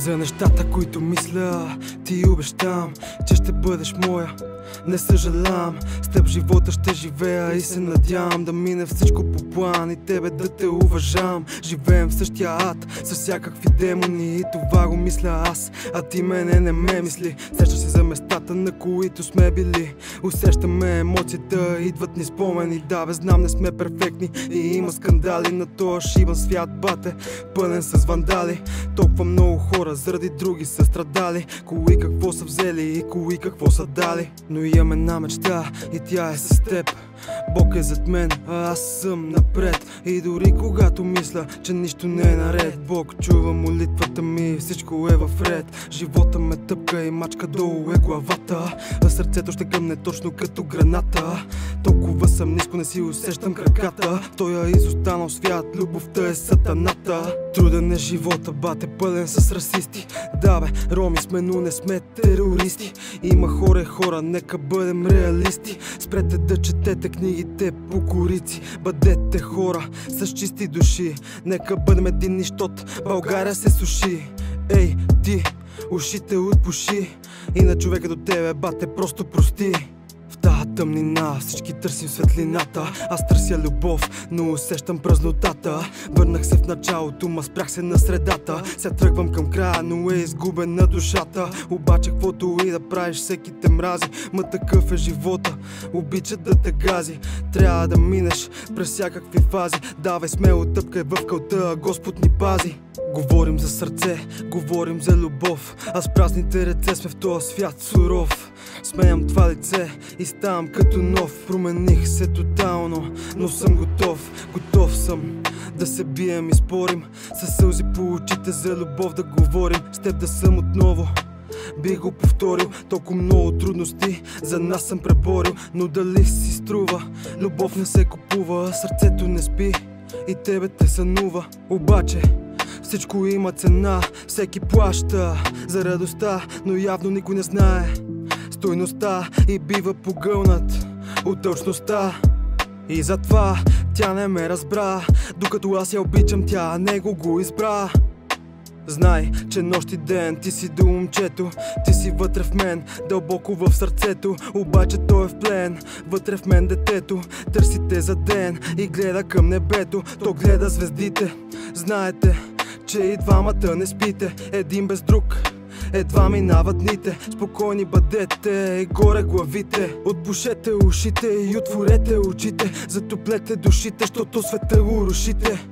За нещата, които мисля, ти обещам, че ще бъдеш моя. Не съжалявам, с теб живота ще живея и се надявам да мине всичко по план и тебе да те уважавам. Живеем в същия ад с всякакви демони и това го мисля аз, а ти мене не ме мисли. Сещаш се за местата, на които сме били, усещаме емоцията, идват ни спомени. Да бе, знам, не сме перфектни и има скандали на този шибан свят, бате, пълен с вандали. Толкова много хора заради други са страдали, кои какво са взели и кои какво са дали. Но имам една мечта и тя е с теб. Бог е зад мен, а аз съм напред. И дори когато мисля, че нищо не е наред, Бог чува молитвата ми, всичко е в ред. Живота ме тъпка и мачка, долу е главата, а сърцето ще гъмне точно като граната. Толкова съм ниско, не си усещам краката. Той е изостанал свят, любовта е сатаната. Труден е живота, бате, пълен с расисти. Да бе, роми сме, но не сме терористи. Има хора, нека бъдем реалисти. Спрете да четете книгите по корици, бъдете хора с чисти души. Нека бъдем единни, щот България се суши. Ей, ти, ушите отпуши и на човека до тебе, бате, просто прости. В тази тъмнина всички търсим светлината. Аз търся любов, но усещам празнотата. Върнах се в началото, ма спрях се на средата. Сега тръгвам към края, но е изгубена душата. Обаче каквото и да правиш, всеки те мрази. Ма такъв е живота, обича да те гази. Трябва да минеш през всякакви фази. Давай смело, тъпкай в кълта, Господ ни пази. Говорим за сърце, говорим за любов, а с празните ръце сме в този свят суров. Сменям това лице и ставам като нов. Промених се тотално, но съм готов. Готов съм да се бием и спорим, със сълзи по очите за любов да говорим. С теб да съм отново, бих го повторил. Толкова много трудности за нас съм преборил, но дали си струва? Любов не се купува, сърцето не спи и тебе те сънува. Обаче всичко има цена, всеки плаща за радостта, но явно никой не знае стойността и бива погълнат от точността. И затова тя не ме разбра, докато аз я обичам, тя него го избра. Знай, че нощ и ден ти си до момчето, ти си вътре в мен, дълбоко в сърцето. Обаче той е в плен, вътре в мен детето. Търсите за ден и гледа към небето, то гледа звездите. Знаете, че и двамата не спите, един без друг едва минават дните. Спокойни бъдете и горе главите. Отпушете ушите и отворете очите, затоплете душите, щото света го рушите.